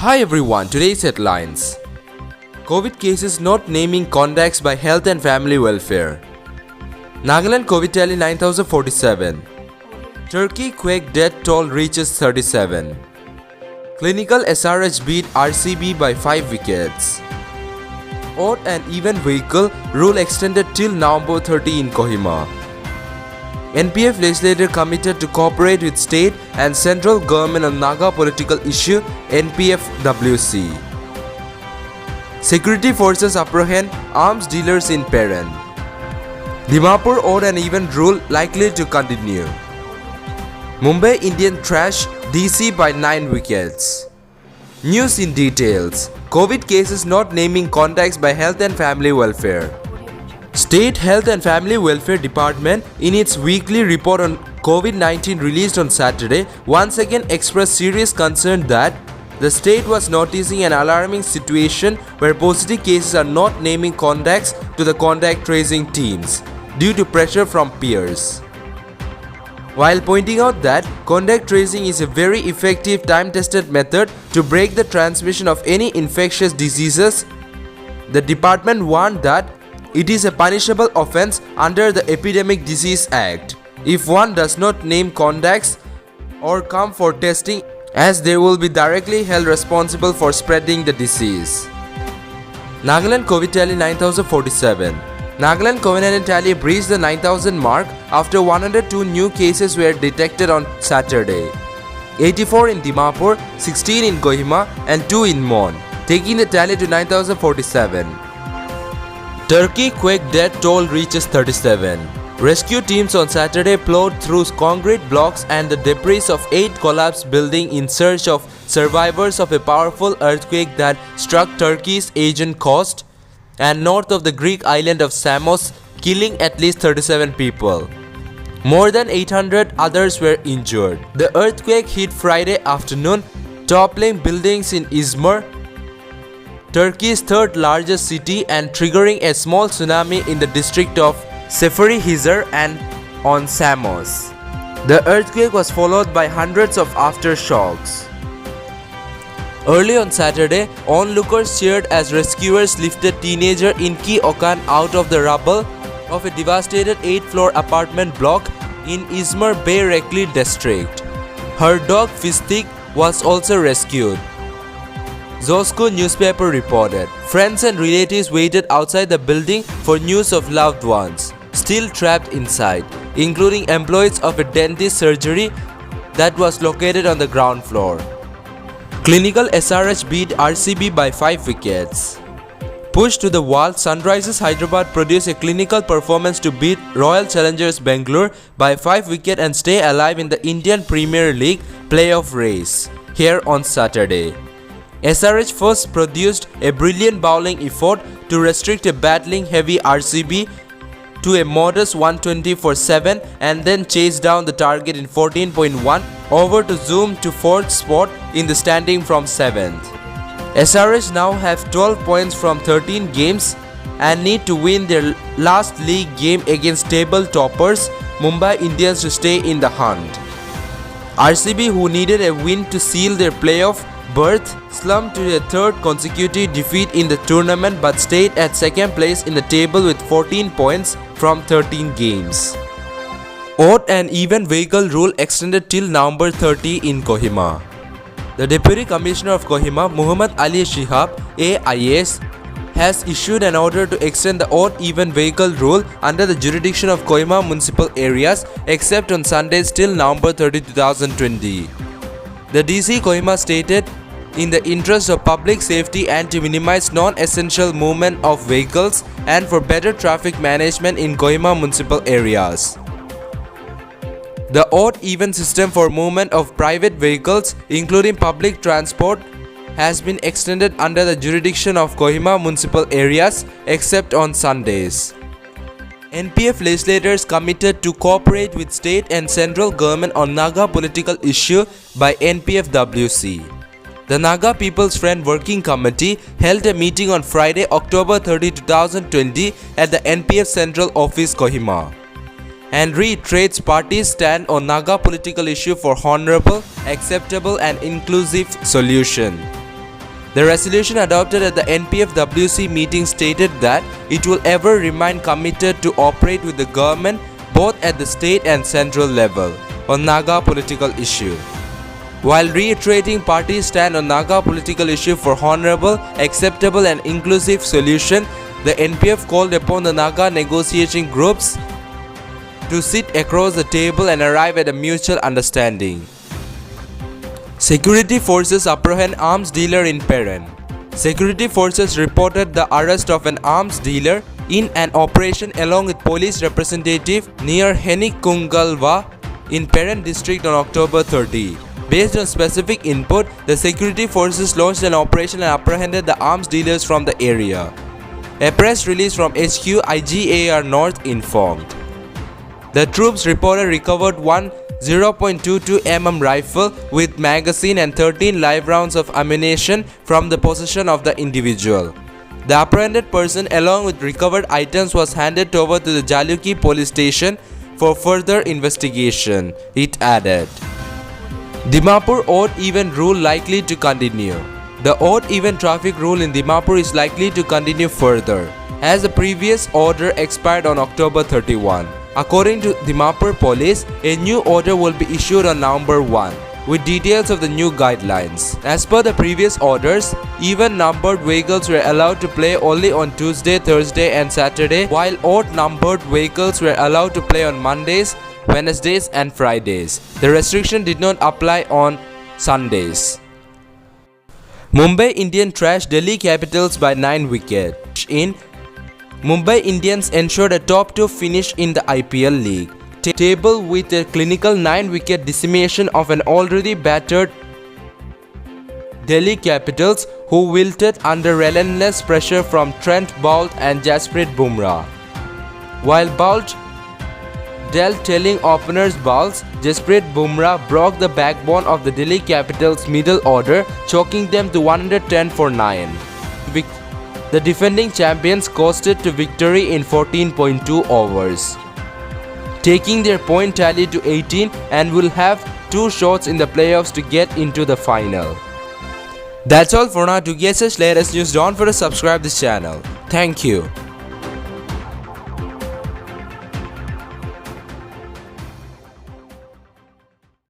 Hi everyone, today's headlines. COVID cases not naming contacts by Health and Family Welfare. Nagaland COVID tally 9047. Turkey quake death toll reaches 37. Clinical SRH beat RCB by 5 wickets. Odd and even vehicle rule extended till November 30 in Kohima. NPF legislator committed to cooperate with state and central government on Naga political issue NPF-WC. Security forces apprehend arms dealers in Peran. Dimapur odd and even rule likely to continue. Mumbai Indian trash DC by 9 wickets. News in details. COVID cases not naming contacts by Health and Family Welfare. State Health and Family Welfare Department, in its weekly report on COVID-19 released on Saturday, once again expressed serious concern that the state was noticing an alarming situation where positive cases are not naming contacts to the contact tracing teams due to pressure from peers. While pointing out that contact tracing is a very effective time-tested method to break the transmission of any infectious diseases, the department warned that it is a punishable offense under the Epidemic Disease Act if one does not name contacts or come for testing, as they will be directly held responsible for spreading the disease. Nagaland COVID tally 9047. Nagaland COVID-19 tally breached the 9000 mark after 102 new cases were detected on Saturday. 84 in Dimapur, 16 in Kohima and 2 in Mon, taking the tally to 9047. Turkey quake death toll reaches 37. Rescue teams on Saturday plowed through concrete blocks and the debris of 8 collapsed buildings in search of survivors of a powerful earthquake that struck Turkey's Aegean coast and north of the Greek island of Samos, killing at least 37 people. More than 800 others were injured. The earthquake hit Friday afternoon, toppling buildings in Izmir, Turkey's third largest city, and triggering a small tsunami in the district of Seferihisar and on Samos. The earthquake was followed by hundreds of aftershocks. Early on Saturday, onlookers cheered as rescuers lifted teenager Inki Okan out of the rubble of a devastated 8th-floor apartment block in Izmir Beyrekli district. Her dog Fistik was also rescued. Zosku newspaper reported. Friends and relatives waited outside the building for news of loved ones still trapped inside, including employees of a dentist surgery that was located on the ground floor. Clinical SRH beat RCB by 5 wickets. Pushed to the wall, Sunrisers Hyderabad produced a clinical performance to beat Royal Challengers Bangalore by 5 wickets and stay alive in the Indian Premier League playoff race here on Saturday. SRH first produced a brilliant bowling effort to restrict a battling heavy RCB to a modest 120 for 7 and then chase down the target in 14.1 over to zoom to 4th spot in the standing from 7th. SRH now have 12 points from 13 games and need to win their last league game against table toppers Mumbai Indians to stay in the hunt. RCB, who needed a win to seal their playoff berth, slumped to a third consecutive defeat in the tournament but stayed at 2nd place in the table with 14 points from 13 games. Odd and even vehicle rule extended till November 30 in Kohima. The Deputy Commissioner of Kohima, Muhammad Ali Shihab, AIS, has issued an order to extend the odd-even vehicle rule under the jurisdiction of Kohima municipal areas except on Sundays till November 30, 2020. The DC Kohima stated, in the interest of public safety and to minimize non-essential movement of vehicles and for better traffic management in Kohima municipal areas. The odd-even system for movement of private vehicles, including public transport, has been extended under the jurisdiction of Kohima municipal areas except on Sundays. NPF legislators committed to cooperate with state and central government on Naga political issue by NPF-WC. The Naga People's Friend Working Committee held a meeting on Friday, October 30, 2020 at the NPF Central Office, Kohima, and reiterates party's stand on Naga political issue for honorable, acceptable and inclusive solution. The resolution adopted at the NPF-WC meeting stated that it will ever remain committed to operate with the government both at the state and central level on Naga political issue. While reiterating party's stand on Naga political issue for honorable, acceptable and inclusive solution, the NPF called upon the Naga negotiating groups to sit across the table and arrive at a mutual understanding. Security forces apprehend arms dealer in Peren. Security forces reported the arrest of an arms dealer in an operation along with police representative near Henikungalwa in Peren district on October 30. Based on specific input, the security forces launched an operation and apprehended the arms dealers from the area. A press release from HQ IGAR North informed. The troops reported recovered one 0.22 mm rifle with magazine and 13 live rounds of ammunition from the possession of the individual. The apprehended person along with recovered items was handed over to the Jaluki police station for further investigation, it added. Dimapur odd-even rule likely to continue. The odd-even traffic rule in Dimapur is likely to continue further, as the previous order expired on October 31. According to Dimapur police, a new order will be issued on November 1, with details of the new guidelines. As per the previous orders, even-numbered vehicles were allowed to play only on Tuesday, Thursday and Saturday, while odd-numbered vehicles were allowed to play on Mondays, Wednesdays and Fridays. The restriction did not apply on Sundays. Mumbai Indian trashed Delhi Capitals by 9 wickets. In Mumbai Indians ensured a top 2 finish in the IPL league table with a clinical 9-wicket decimation of an already battered Delhi Capitals, who wilted under relentless pressure from Trent Boult and Jasprit Bumrah. While Boult dealt telling openers balls, Jasprit Bumrah broke the backbone of the Delhi Capitals' middle order, choking them to 110 for 9. The defending champions coasted to victory in 14.2 overs, taking their point tally to 18 and will have 2 shots in the playoffs to get into the final. That's all for now. To get such latest news, don't forget to subscribe this channel. Thank you.